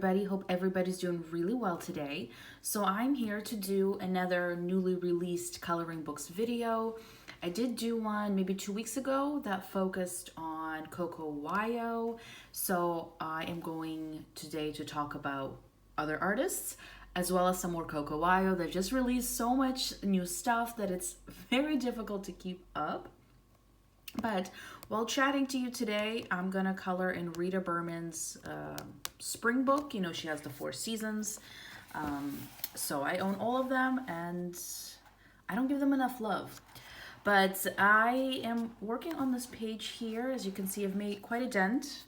everybody. Hope everybody's doing really well today. So I'm here to do another newly released coloring books video. I did do one maybe 2 weeks ago that focused on Kawaii. So I am going today to talk about other artists as well as some more Kawaii. They've just released so much new stuff that it's very difficult to keep up. But while chatting to you today, I'm gonna color in Rita Berman's spring book. You know, she has the 4 seasons. So I own all of them and I don't give them enough love. But I am working on this page here. As you can see, I've made quite a dent.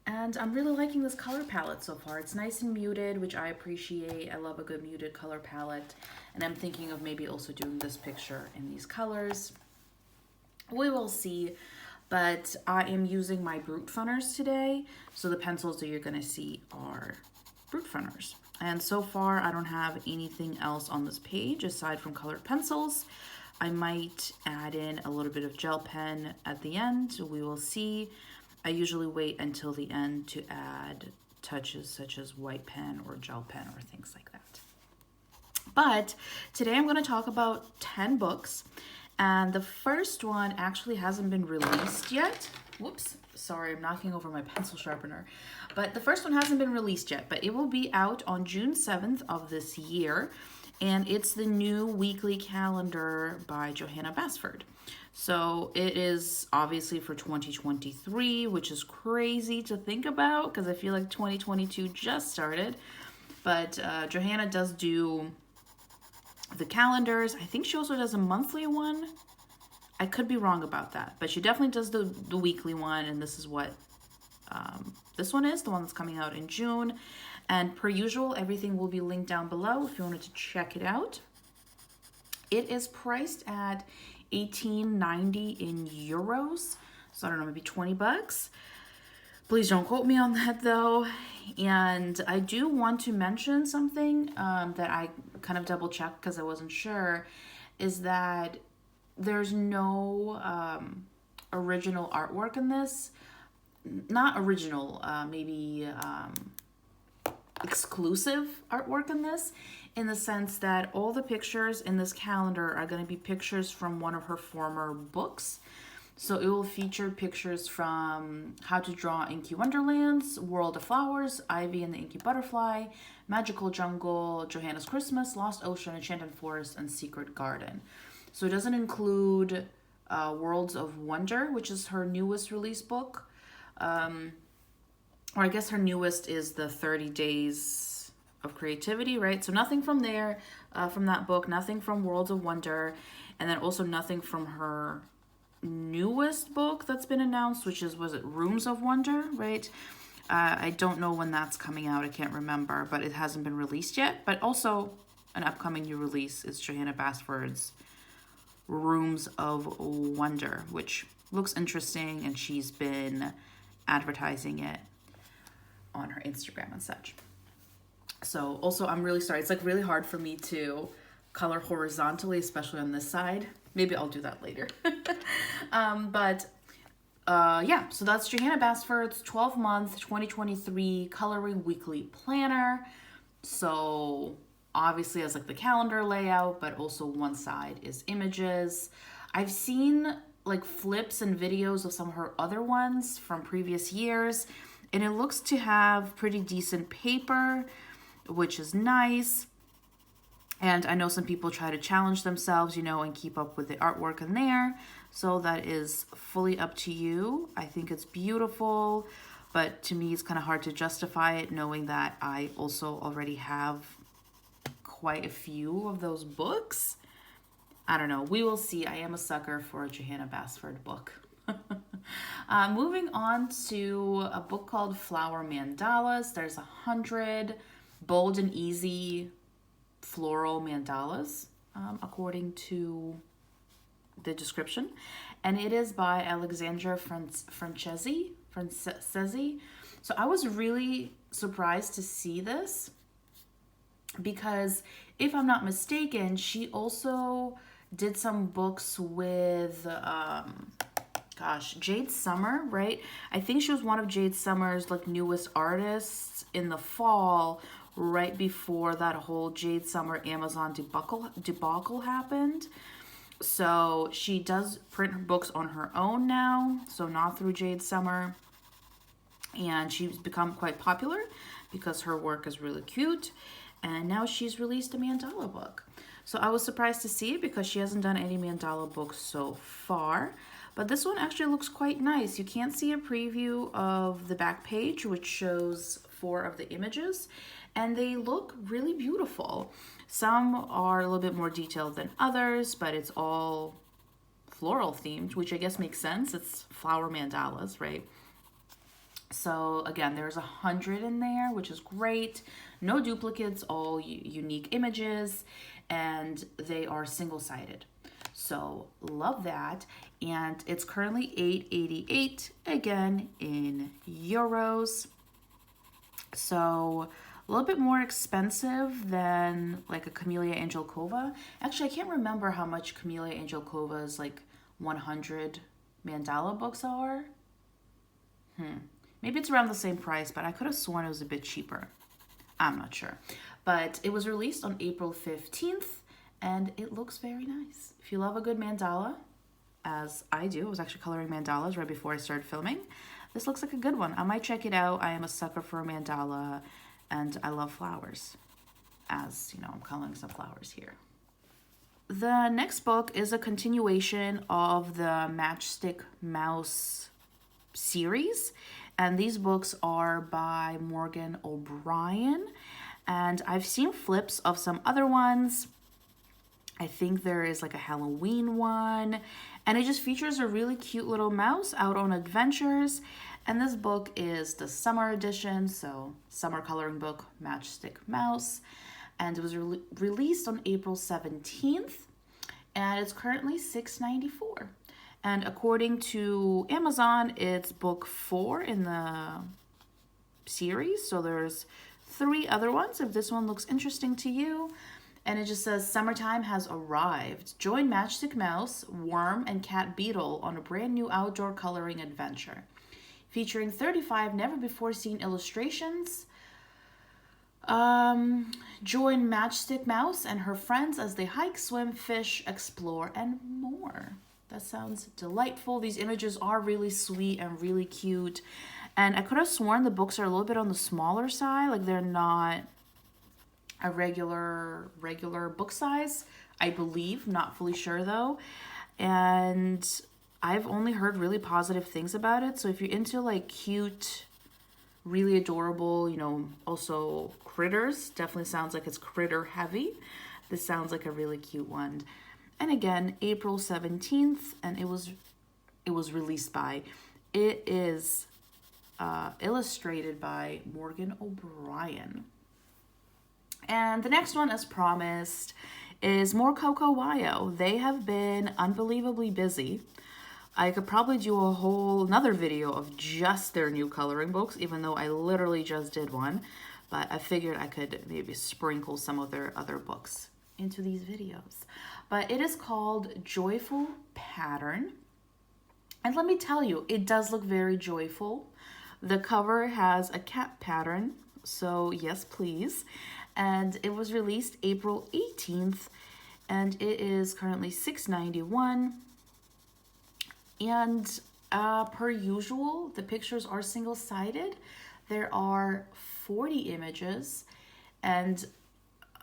And I'm really liking this color palette so far. It's nice and muted, which I appreciate. I love a good muted color palette. And I'm thinking of maybe also doing this picture in these colors. We will see. But I am using my Brute Funners today. So the pencils that you're gonna see are Brute Funners. And so far, I don't have anything else on this page aside from colored pencils. I might add in a little bit of gel pen at the end. We will see. I usually wait until the end to add touches such as white pen or gel pen or things like that. But today I'm going to talk about 10 books. And the first one actually hasn't been released yet. Whoops, sorry, I'm knocking over my pencil sharpener. But the first one hasn't been released yet, but it will be out on June 7th of this year. And it's the new weekly calendar by Johanna Basford. So it is obviously for 2023, which is crazy to think about because I feel like 2022 just started. But Johanna does do the calendars. I think she also does a monthly one. I could be wrong about that, but she definitely does the weekly one. And this is what this one is, the one that's coming out in June. And per usual, everything will be linked down below if you wanted to check it out. It is priced at $18.90 in euros. So I don't know, maybe 20 bucks. Please don't quote me on that though. And I do want to mention something that I kind of double checked because I wasn't sure, is that there's no original artwork in this. Not original, maybe exclusive artwork in this, in the sense that all the pictures in this calendar are going to be pictures from one of her former books. So it will feature pictures from How to Draw Inky Wonderlands, World of Flowers, Ivy and the Inky Butterfly, Magical Jungle, Johanna's Christmas, Lost Ocean, Enchanted Forest, and Secret Garden. So it doesn't include Worlds of Wonder, which is her newest release book. Or I guess her newest is the 30 Days of Creativity, right? So nothing from there, from that book, nothing from Worlds of Wonder, and then also nothing from her newest book that's been announced, which is, was it Rooms of Wonder, right? I don't know when that's coming out. I can't remember, but it hasn't been released yet. But also an upcoming new release is Johanna Basford's Rooms of Wonder, which looks interesting, and she's been advertising it on her Instagram and such. So also, I'm really sorry. It's like really hard for me to color horizontally, especially on this side. Maybe I'll do that later. Yeah, so that's Johanna Basford's 12-month 2023 coloring weekly planner. So obviously has like the calendar layout, but also one side is images. I've seen like flips and videos of some of her other ones from previous years, and it looks to have pretty decent paper, which is nice. And I know some people try to challenge themselves, you know, and keep up with the artwork in there. So that is fully up to you. I think it's beautiful, but to me, it's kind of hard to justify it knowing that I also already have quite a few of those books. I don't know. We will see. I am a sucker for a Johanna Basford book. Moving on to a book called Floral Mandalas. There's 100 bold and easy floral mandalas, according to the description. And it is by Alexandra Francesi. So I was really surprised to see this because if I'm not mistaken, she also did some books with gosh, Jade Summer, right? I think she was one of Jade Summer's like newest artists in the fall, right before that whole Jade Summer Amazon debacle happened. So she does print her books on her own now, so not through Jade Summer. And she's become quite popular because her work is really cute. And now she's released a mandala book. So I was surprised to see it because she hasn't done any mandala books so far. But this one actually looks quite nice. You can't see a preview of the back page, which shows 4 of the images. And they look really beautiful. Some are a little bit more detailed than others, but it's all floral themed, which I guess makes sense. It's flower mandalas, right? So again, there's 100 in there, which is great. No duplicates, all unique images, and they are single-sided. So love that. And it's currently $8.88, again, in euros. So a little bit more expensive than like a Camellia Angelkova. Actually, I can't remember how much Camellia Angelkova's like 100 mandala books are. Maybe it's around the same price, but I could have sworn it was a bit cheaper. I'm not sure. But it was released on April 15th, and it looks very nice. If you love a good mandala, as I do, I was actually coloring mandalas right before I started filming. This looks like a good one. I might check it out. I am a sucker for a mandala, and I love flowers. As, you know, I'm coloring some flowers here. The next book is a continuation of the Matchstick Mouse series. And these books are by Morgan O'Brien. And I've seen flips of some other ones. I think there is like a Halloween one. And it just features a really cute little mouse out on adventures. And this book is the summer edition. So summer coloring book, Matchstick Mouse. And it was released on April 17th. And it's currently $6.94. And according to Amazon, it's book 4 in the series. So there's 3 other ones if this one looks interesting to you. And it just says, summertime has arrived. Join Matchstick Mouse, Worm, and Cat Beetle on a brand new outdoor coloring adventure. Featuring 35 never-before-seen illustrations. Join Matchstick Mouse and her friends as they hike, swim, fish, explore, and more. That sounds delightful. These images are really sweet and really cute. And I could have sworn the books are a little bit on the smaller side. Like they're not a regular book size, I believe. Not fully sure though. And I've only heard really positive things about it. So if you're into like cute, really adorable, you know, also critters, definitely sounds like it's critter heavy. This sounds like a really cute one. And again, April 17th, and it was released by. It is illustrated by Morgan O'Brien. And the next one, as promised, is more Kawaii. They have been unbelievably busy. I could probably do a whole another video of just their new coloring books, even though I literally just did one. But I figured I could maybe sprinkle some of their other books into these videos. But it is called Joyful Pattern. And let me tell you, it does look very joyful. The cover has a cat pattern, so yes, please. And it was released April 18th, and it is currently $6.91. And per usual, the pictures are single-sided. There are 40 images, and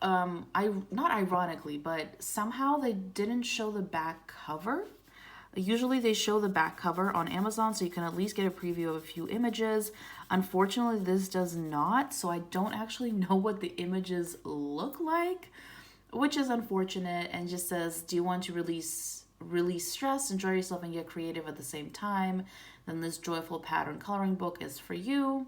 not ironically, but somehow they didn't show the back cover. Usually they show the back cover on Amazon, so you can at least get a preview of a few images. Unfortunately, this does not, so I don't actually know what the images look like, which is unfortunate, and just says, do you want to release stress, enjoy yourself, and get creative at the same time? Then this Joyful Pattern coloring book is for you.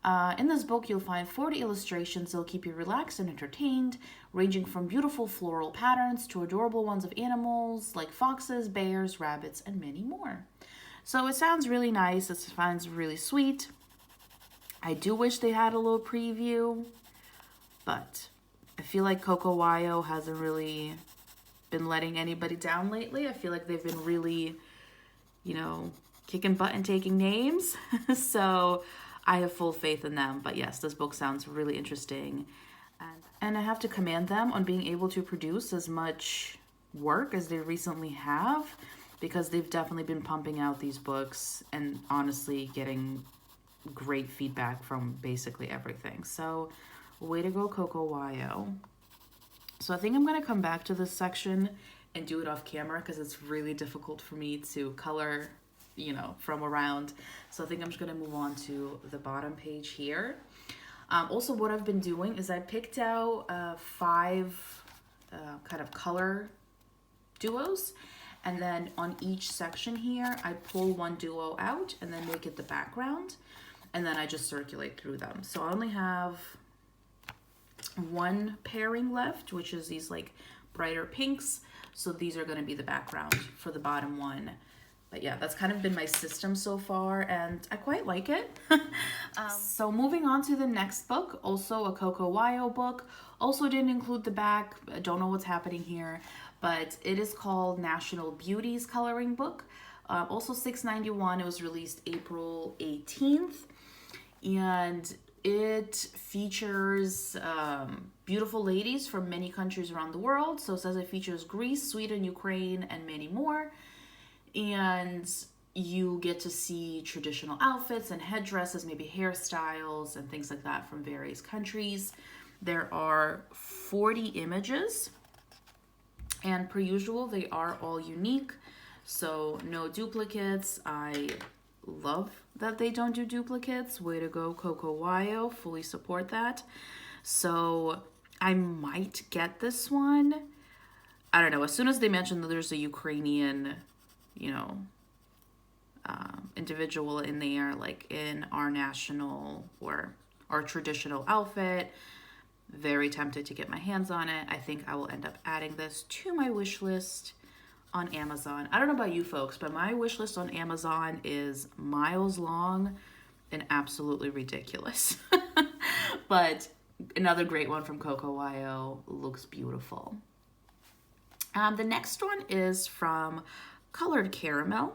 In this book, you'll find 40 illustrations that'll keep you relaxed and entertained, ranging from beautiful floral patterns to adorable ones of animals like foxes, bears, rabbits, and many more. So it sounds really nice. It sounds really sweet. I do wish they had a little preview, but I feel like Kawaii hasn't really been letting anybody down lately. I feel like they've been really you know, kicking butt and taking names. So I have full faith in them. But yes, this book sounds really interesting. And I have to commend them on being able to produce as much work as they recently have, because they've definitely been pumping out these books and honestly getting great feedback from basically everything. So way to go, Kawaii. So I think I'm going to come back to this section and do it off camera because it's really difficult for me to color, you know, from around. So I think I'm just going to move on to the bottom page here. Also, what I've been doing is I picked out 5 kind of color duos, and then on each section here, I pull one duo out and then make it the background, and then I just circulate through them. So I only have one pairing left, which is these like brighter pinks. So these are going to be the background for the bottom one. But yeah, that's kind of been my system so far, and I quite like it. So moving on to the next book, also a Kawaii book. Also didn't include the back. I don't know what's happening here, but it is called National Beauties Coloring Book. Also $6.91. It was released April 18th, and it features beautiful ladies from many countries around the world. So it says it features Greece, Sweden, Ukraine, and many more. And you get to see traditional outfits and headdresses, maybe hairstyles and things like that from various countries. There are 40 images, and per usual, they are all unique. So no duplicates. I love that they don't do duplicates. Way to go, Kawaii. Fully support that. So I might get this one. I don't know. As soon as they mentioned that there's a Ukrainian, you know, individual in there, like in our national or our traditional outfit, very tempted to get my hands on it. I think I will end up adding this to my wish list on Amazon. I don't know about you folks, but my wish list on Amazon is miles long and absolutely ridiculous. But another great one from Kawaii, looks beautiful. The next one is from Colored Caramel,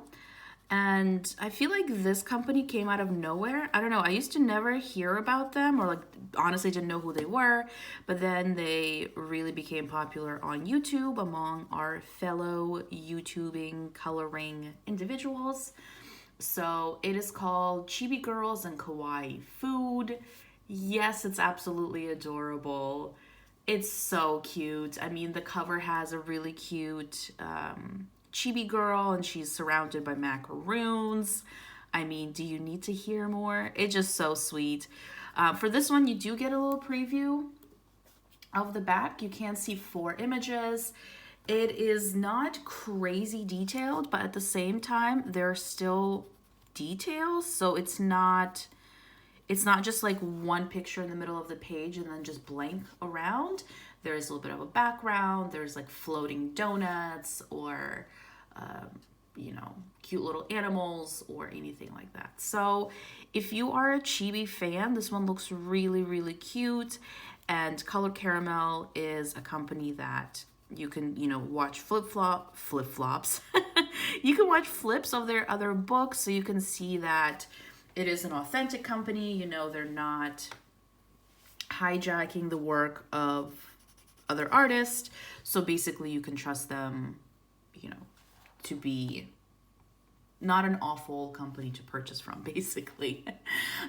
and I feel like this company came out of nowhere. I don't know, I used to never hear about them, or like honestly didn't know who they were, but then they really became popular on YouTube among our fellow YouTubing coloring individuals. So it is called Chibi Girls and Kawaii Food. Yes, it's absolutely adorable. It's so cute. I mean, the cover has a really cute chibi girl, and she's surrounded by macaroons. I mean, do you need to hear more? It's just so sweet. For this one, you do get a little preview of the back. You can see 4 images. It is not crazy detailed, but at the same time, there are still details. So it's not just like one picture in the middle of the page and then just blank around. There's a little bit of a background. There's like floating donuts or, you know, cute little animals or anything like that. So if you are a Chibi fan, this one looks really, really cute. And Colored Caramel is a company that you can, you know, watch flip-flops. You can watch flips of their other books, so you can see that it is an authentic company. You know, they're not hijacking the work of other artists. So basically you can trust them, you know, to be not an awful company to purchase from, basically.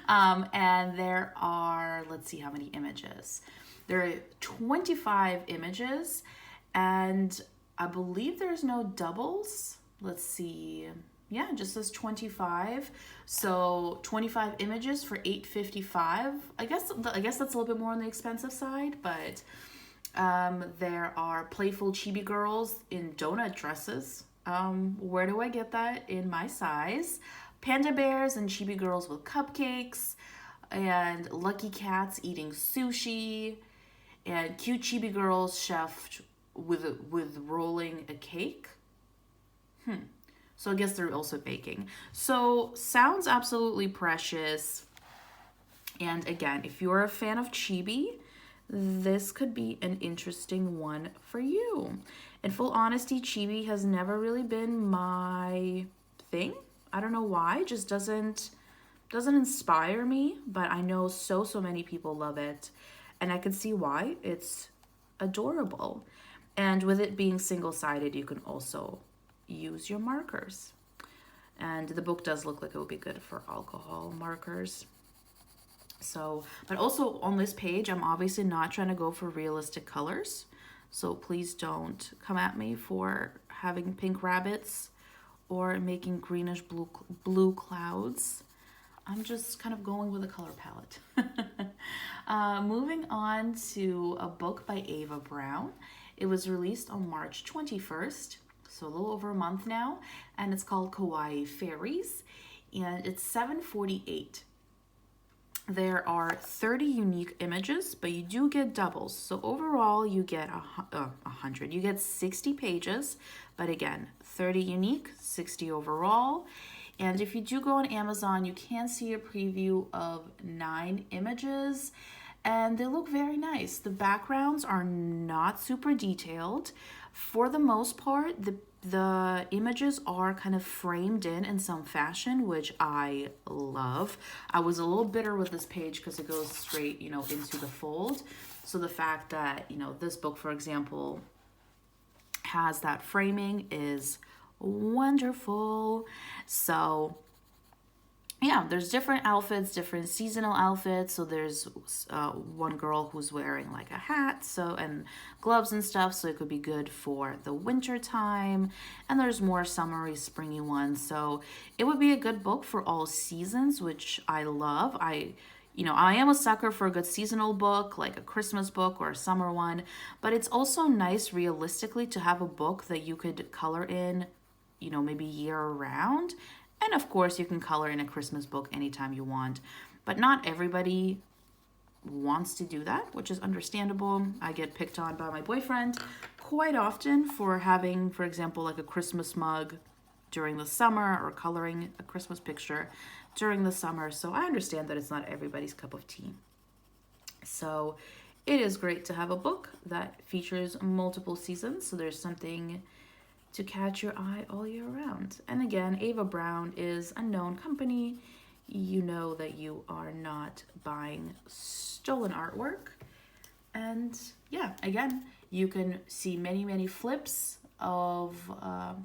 And there are, let's see how many images. There are 25 images, and I believe there's no doubles. Let's see. Yeah, it just says 25. So 25 images for $8.55. I guess that's a little bit more on the expensive side, but there are playful chibi girls in donut dresses. Where do I get that? In my size. Panda bears and chibi girls with cupcakes, and lucky cats eating sushi, and cute chibi girls chefed with rolling a cake. So I guess they're also baking. So sounds absolutely precious. And again, if you're a fan of Chibi, this could be an interesting one for you. In full honesty, Chibi has never really been my thing. I don't know why, it just doesn't inspire me, but I know so many people love it, and I can see why. It's adorable. And with it being single-sided, you can also use your markers. And the book does look like it would be good for alcohol markers. So, but also on this page, I'm obviously not trying to go for realistic colors. So please don't come at me for having pink rabbits or making greenish blue clouds. I'm just kind of going with a color palette. Moving on to a book by Ava Brown. It was released on March 21st, so a little over a month now, and it's called Kawaii Fairies, and it's $7.48. There are 30 unique images, but you do get doubles. So overall, you get 100. You get 60 pages, but again, 30 unique, 60 overall. And if you do go on Amazon, you can see a preview of 9 images, and they look very nice. The backgrounds are not super detailed. For the most part, the images are kind of framed in some fashion, which I love. I was a little bitter with this page because it goes straight, into the fold. So the fact that, this book, for example, has that framing is wonderful. So yeah, there's different outfits, different seasonal outfits. So there's one girl who's wearing like a hat, and gloves and stuff, so it could be good for the winter time. And there's more summery, springy ones. So it would be a good book for all seasons, which I love. I am a sucker for a good seasonal book, like a Christmas book or a summer one, but it's also nice realistically to have a book that you could color in, maybe year round. And of course, you can color in a Christmas book anytime you want, but not everybody wants to do that, which is understandable. I get picked on by my boyfriend quite often for having, for example, like a Christmas mug during the summer or coloring a Christmas picture during the summer. So I understand that it's not everybody's cup of tea. So it is great to have a book that features multiple seasons. So there's something to catch your eye all year round. And again, Ava Brown is a known company. You know that you are not buying stolen artwork. And yeah, again, you can see many flips of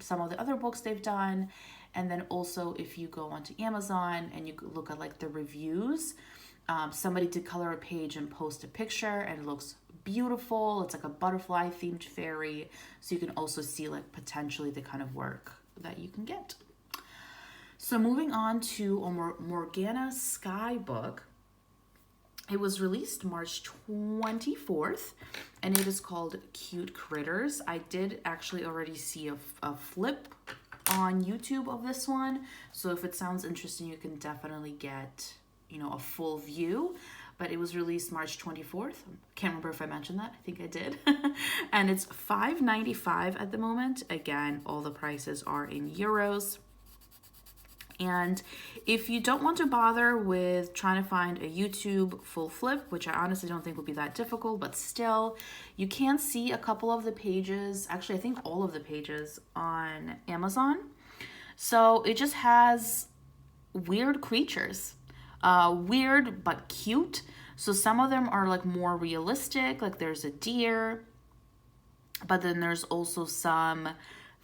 some of the other books they've done. And then also if you go onto Amazon and you look at like the reviews, somebody did color a page and post a picture and it looks beautiful. It's like a butterfly themed fairy. So you can also see like potentially the kind of work that you can get. So moving on to a Morgana Sky book. It was released March 24th and it is called Cute Critters. I did actually already see a flip on YouTube of this one. So if it sounds interesting, you can definitely get, a full view. But it was released March 24th. Can't remember if I mentioned that. I think I did. And it's $5.95 at the moment. Again, all the prices are in euros. And if you don't want to bother with trying to find a YouTube full flip, which I honestly don't think would be that difficult, but still, you can see a couple of the pages, actually I think all of the pages on Amazon. So it just has weird creatures. Weird but cute. So some of them are like more realistic, like there's a deer, but then there's also some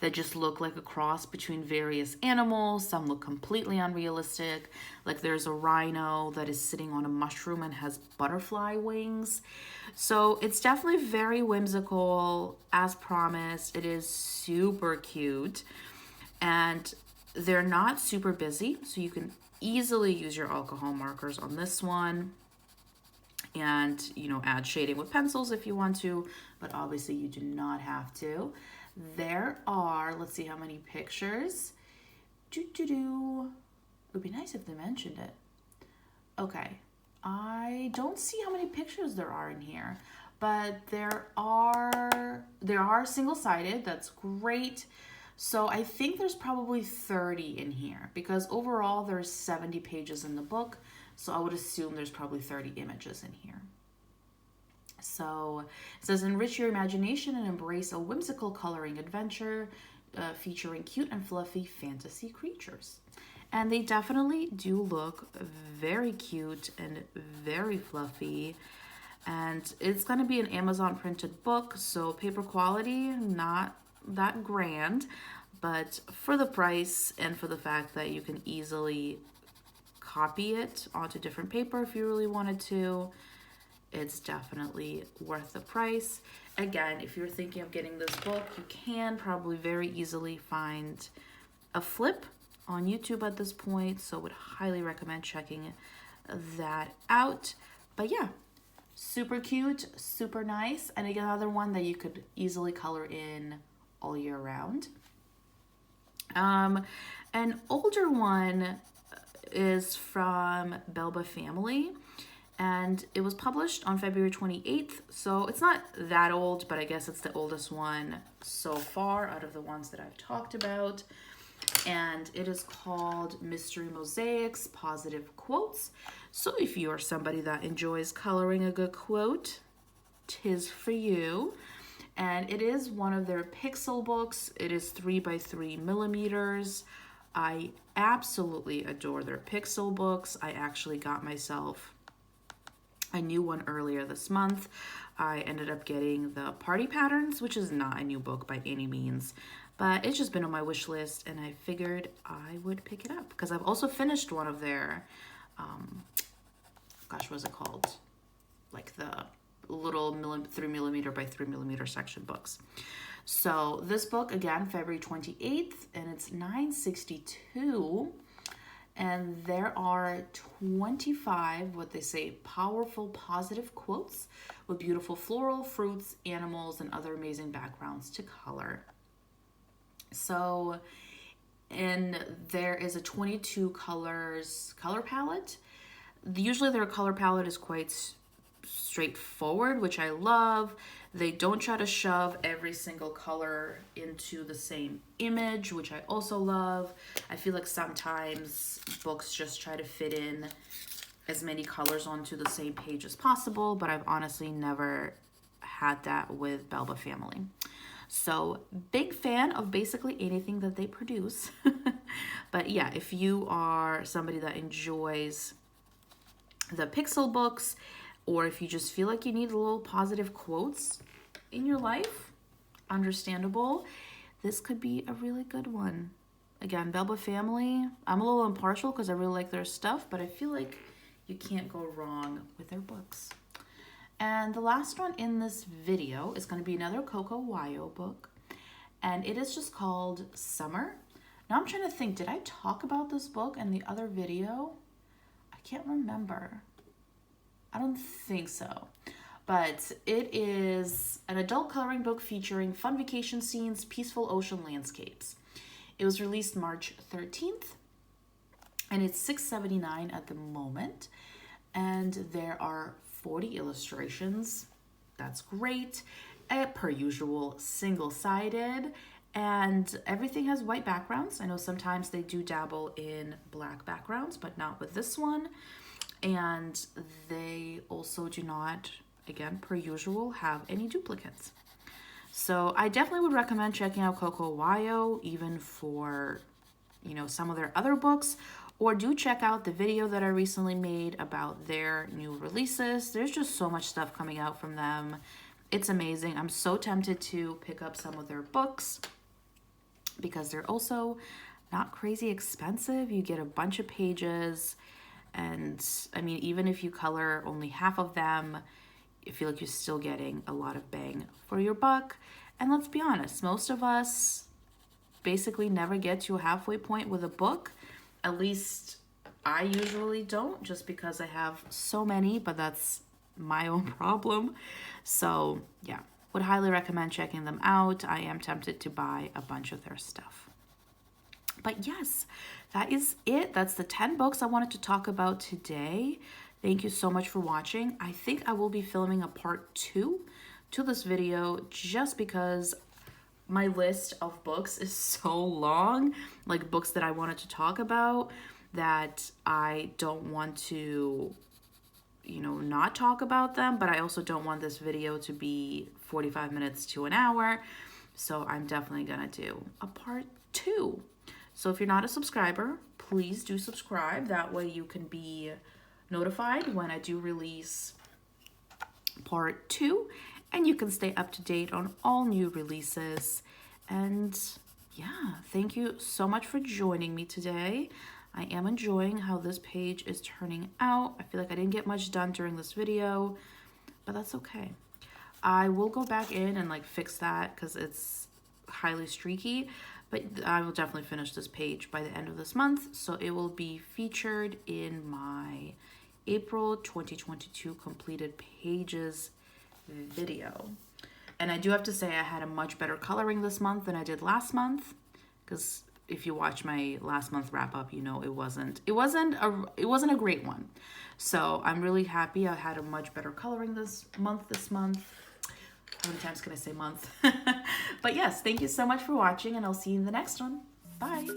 that just look like a cross between various animals. Some look completely unrealistic. Like there's a rhino that is sitting on a mushroom and has butterfly wings. So it's definitely very whimsical. As promised, it is super cute. And they're not super busy, so you can easily use your alcohol markers on this one. And, add shading with pencils if you want to, but obviously you do not have to. There are, let's see how many pictures. It would be nice if they mentioned it. Okay, I don't see how many pictures there are in here, but there are single-sided. That's great. So I think there's probably 30 in here because overall there's 70 pages in the book. So I would assume there's probably 30 images in here. So it says, enrich your imagination and embrace a whimsical coloring adventure. featuring cute and fluffy fantasy creatures. And they definitely do look very cute and very fluffy. And it's going to be an Amazon printed book, so paper quality, not that grand. But for the price and for the fact that you can easily copy it onto different paper if you really wanted to, it's definitely worth the price. Again, if you're thinking of getting this book, you can probably very easily find a flip on YouTube at this point, so would highly recommend checking that out. But yeah, super cute, super nice, and again, another one that you could easily color in all year round. An older one is from Belba Family, and it was published on February 28th, so it's not that old, but I guess it's the oldest one so far out of the ones that I've talked about. And it is called Mystery Mosaics, Positive Quotes. So if you are somebody that enjoys coloring a good quote, 'tis for you. And it is one of their pixel books. It is 3x3 millimeters. I absolutely adore their pixel books. I actually got myself a new one earlier this month. I ended up getting the Party Patterns, which is not a new book by any means, but it's just been on my wish list, and I figured I would pick it up because I've also finished one of their, gosh, what is it called? Like the little 3mm by 3mm section books. So this book, again, February 28th, and it's $9.62. And there are 25, what they say, powerful positive quotes with beautiful floral, fruits, animals, and other amazing backgrounds to color. So, and there is a 22 colors color palette. Usually their color palette is quite straightforward, which I love. They don't try to shove every single color into the same image, which I also love. I feel like sometimes books just try to fit in as many colors onto the same page as possible, but I've honestly never had that with Belba Family. So big fan of basically anything that they produce. But yeah, if you are somebody that enjoys the pixel books, or if you just feel like you need a little positive quotes in your life, understandable, this could be a really good one. Again, Belba Family, I'm a little impartial because I really like their stuff, but I feel like you can't go wrong with their books. And the last one in this video is going to be another Kawaii book, and it is just called Summer. Now I'm trying to think, did I talk about this book in the other video? I can't remember. I don't think so. But it is an adult coloring book featuring fun vacation scenes, peaceful ocean landscapes. It was released March 13th, and it's $6.79 at the moment. And there are 40 illustrations. That's great. Per usual, single-sided. And everything has white backgrounds. I know sometimes they do dabble in black backgrounds, but not with this one. And they also do not, again, per usual, have any duplicates. So I definitely would recommend checking out Kawaii, even for, you know, some of their other books, or do check out the video that I recently made about their new releases. There's just so much stuff coming out from them. It's amazing. I'm so tempted to pick up some of their books because they're also not crazy expensive. You get a bunch of pages. And I mean, even if you color only half of them, I feel like you're still getting a lot of bang for your buck. And let's be honest, most of us basically never get to a halfway point with a book. At least I usually don't, just because I have so many, but that's my own problem. So yeah, would highly recommend checking them out. I am tempted to buy a bunch of their stuff. But yes, that is it. That's the 10 books I wanted to talk about today. Thank you so much for watching. I think I will be filming a part 2 to this video just because my list of books is so long, like books that I wanted to talk about, that I don't want to, you know, not talk about them, but I also don't want this video to be 45 minutes to an hour. So I'm definitely gonna do a part 2. So if you're not a subscriber, please do subscribe. That way you can be notified when I do release part 2, and you can stay up to date on all new releases. And yeah, thank you so much for joining me today. I am enjoying how this page is turning out. I feel like I didn't get much done during this video, but that's okay. I will go back in and like fix that because it's highly streaky, but I will definitely finish this page by the end of this month. So it will be featured in my April 2022 completed pages video. And I do have to say I had a much better coloring this month than I did last month, because if you watch my last month wrap up, you know it wasn't a great one. So I'm really happy I had a much better coloring this month. How many times can I say month? But yes, thank you so much for watching, and I'll see you in the next one. Bye.